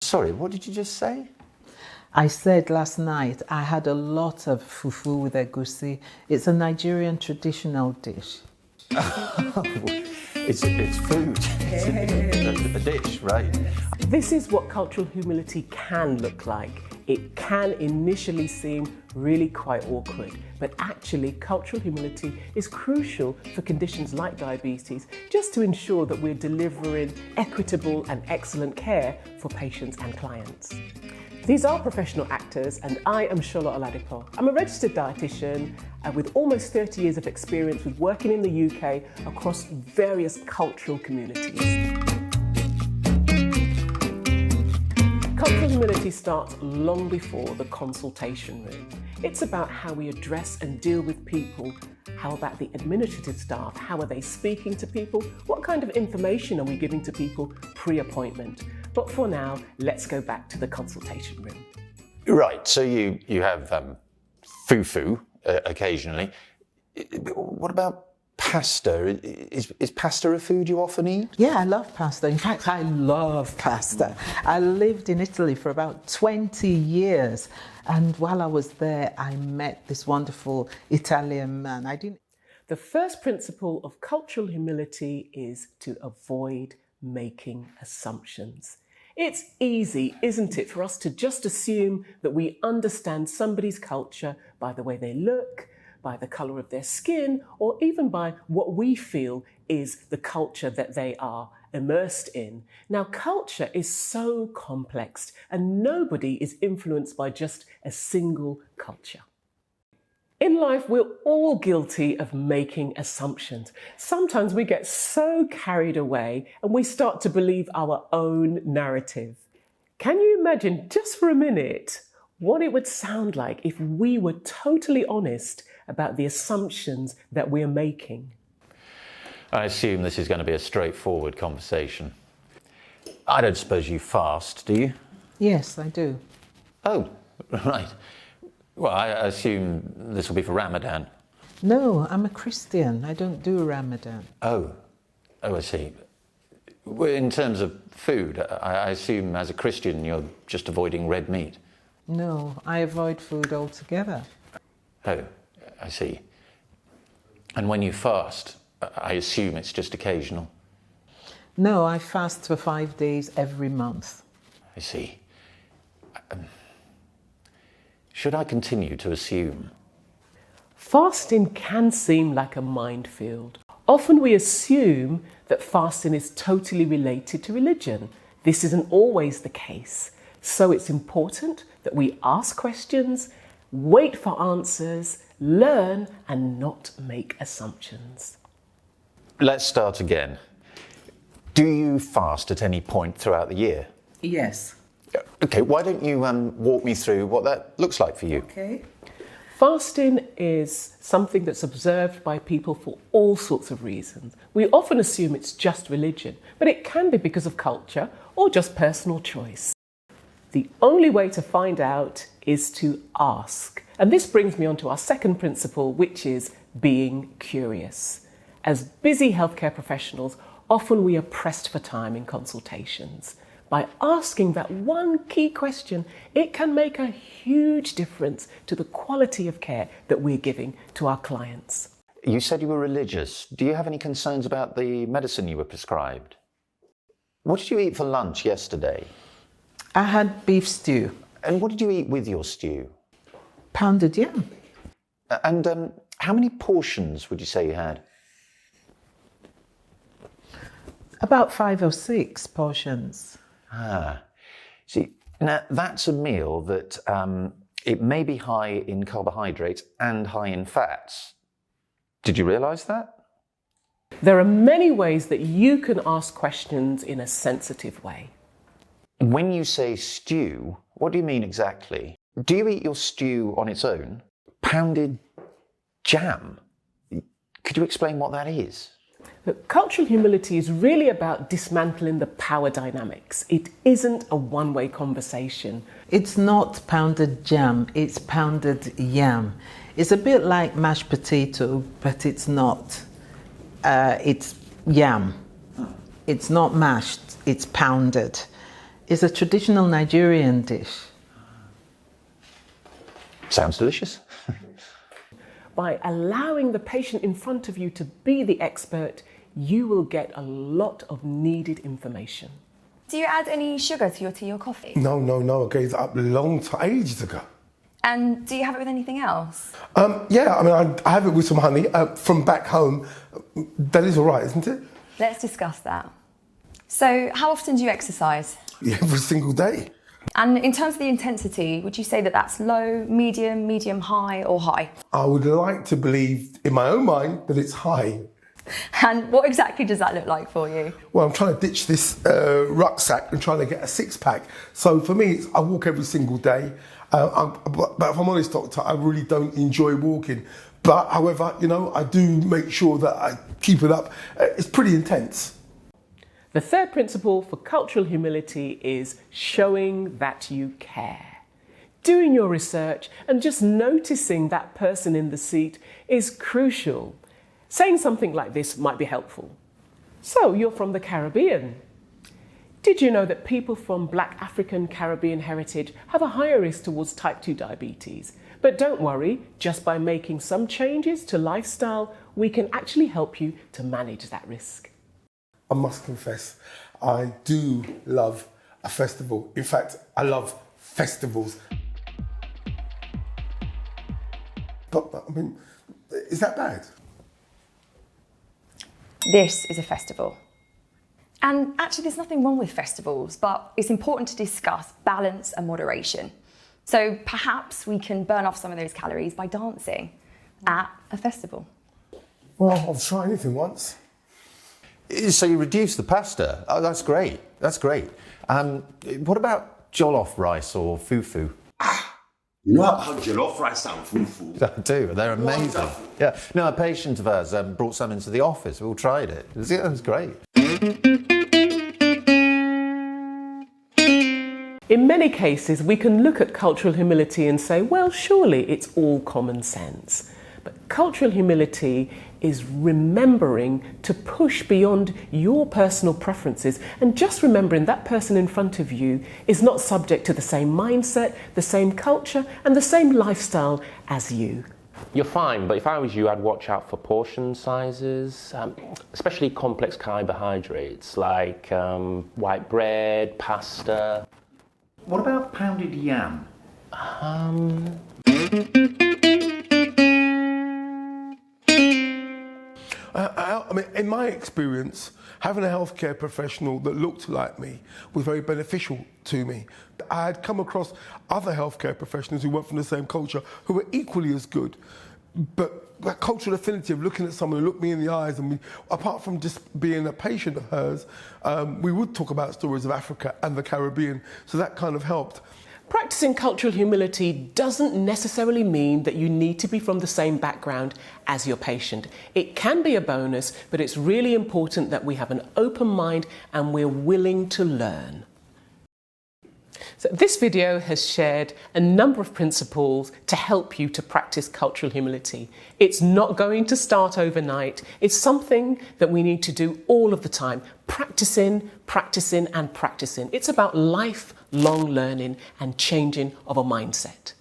Sorry, what did you just say? I said last night I had a lot of fufu with egusi. It's a Nigerian traditional dish. It's food. It's a dish, right? This is what cultural humility can look like. It can initially seem really quite awkward, but actually cultural humility is crucial for conditions like diabetes, just to ensure that we're delivering equitable and excellent care for patients and clients. These are professional actors, and I am Shola Oladipo. I'm a registered dietitian with almost 30 years of experience with working in the UK across various cultural communities. Cultural humility starts long before the consultation room. It's about how we address and deal with people. How about the administrative staff? How are they speaking to people? What kind of information are we giving to people pre-appointment? But for now, let's go back to the consultation room. Right, so you have fufu occasionally. What about pasta? Is pasta a food you often eat? Yeah, I love pasta. In fact, I love pasta. I lived in Italy for about 20 years. And while I was there, I met this wonderful Italian man. The first principle of cultural humility is to avoid making assumptions. It's easy, isn't it, for us to just assume that we understand somebody's culture by the way they look, by the colour of their skin, or even by what we feel is the culture that they are immersed in. Now, culture is so complex, and nobody is influenced by just a single culture. In life, we're all guilty of making assumptions. Sometimes we get so carried away and we start to believe our own narrative. Can you imagine, just for a minute, what it would sound like if we were totally honest about the assumptions that we're making? I assume this is going to be a straightforward conversation. I don't suppose you fast, do you? Yes, I do. Oh, right. Well, I assume this will be for Ramadan. No, I'm a Christian. I don't do Ramadan. Oh, I see. Well, in terms of food, I assume as a Christian you're just avoiding red meat. No, I avoid food altogether. Oh, I see. And when you fast, I assume it's just occasional. No, I fast for 5 days every month. I see. Should I continue to assume? Fasting can seem like a minefield. Often we assume that fasting is totally related to religion. This isn't always the case. So it's important that we ask questions, wait for answers, learn, and not make assumptions. Let's start again. Do you fast at any point throughout the year? Yes. Okay, why don't you walk me through what that looks like for you? Okay. Fasting is something that's observed by people for all sorts of reasons. We often assume it's just religion, but it can be because of culture or just personal choice. The only way to find out is to ask. And this brings me on to our second principle, which is being curious. As busy healthcare professionals, often we are pressed for time in consultations. By asking that one key question, it can make a huge difference to the quality of care that we're giving to our clients. You said you were religious. Do you have any concerns about the medicine you were prescribed? What did you eat for lunch yesterday? I had beef stew. And what did you eat with your stew? Pounded yam. And how many portions would you say you had? About 5 or 6 portions. See, now that's a meal that it may be high in carbohydrates and high in fats. Did you realise that? There are many ways that you can ask questions in a sensitive way. When you say stew, what do you mean exactly? Do you eat your stew on its own? Pounded jam? Could you explain what that is? But cultural humility is really about dismantling the power dynamics. It isn't a one-way conversation. It's not pounded jam, it's pounded yam. It's a bit like mashed potato, but it's not. It's yam. It's not mashed, it's pounded. is a traditional Nigerian dish. Sounds delicious. By allowing the patient in front of you to be the expert, you will get a lot of needed information. Do you add any sugar to your tea or coffee? No. I gave it up ages ago. And do you have it with anything else? Yeah, I mean, I have it with some honey from back home. That is all right, isn't it? Let's discuss that. So, how often do you exercise? Yeah, every single day. And in terms of the intensity, would you say that that's low, medium high, or high? I would like to believe in my own mind that it's high. And what exactly does that look like for you? Well, I'm trying to ditch this rucksack and trying to get a six-pack. So for me, I walk every single day. But if I'm honest, doctor, I really don't enjoy walking. But however, you know, I do make sure that I keep it up. It's pretty intense. The third principle for cultural humility is showing that you care. Doing your research and just noticing that person in the seat is crucial. Saying something like this might be helpful. So, you're from the Caribbean. Did you know that people from Black African Caribbean heritage have a higher risk towards type 2 diabetes? But don't worry, just by making some changes to lifestyle, we can actually help you to manage that risk. I must confess, I do love a festival. In fact, I love festivals. But, I mean, is that bad? This is a festival. And actually, there's nothing wrong with festivals, but it's important to discuss balance and moderation. So perhaps we can burn off some of those calories by dancing at a festival. Well, I'll try anything once. So you reduce the pasta. Oh, that's great. That's great. What about jollof rice or fufu? You know how jollof rice and fufu? I do. They're amazing. Wonderful. Yeah. No, a patient of ours brought some into the office. We all tried it. It was great. In many cases, we can look at cultural humility and say, well, surely it's all common sense. But cultural humility is remembering to push beyond your personal preferences and just remembering that person in front of you is not subject to the same mindset, the same culture and the same lifestyle as you. You're fine, but if I was you, I'd watch out for portion sizes, especially complex carbohydrates like white bread, pasta. What about pounded yam? I mean, in my experience, having a healthcare professional that looked like me was very beneficial to me. I had come across other healthcare professionals who weren't from the same culture who were equally as good. But that cultural affinity of looking at someone who looked me in the eyes, and apart from just being a patient of hers, we would talk about stories of Africa and the Caribbean, so that kind of helped. Practicing cultural humility doesn't necessarily mean that you need to be from the same background as your patient. It can be a bonus, but it's really important that we have an open mind and we're willing to learn. So this video has shared a number of principles to help you to practice cultural humility. It's not going to start overnight. It's something that we need to do all of the time. Practicing, practicing and practicing. It's about lifelong learning and changing of a mindset.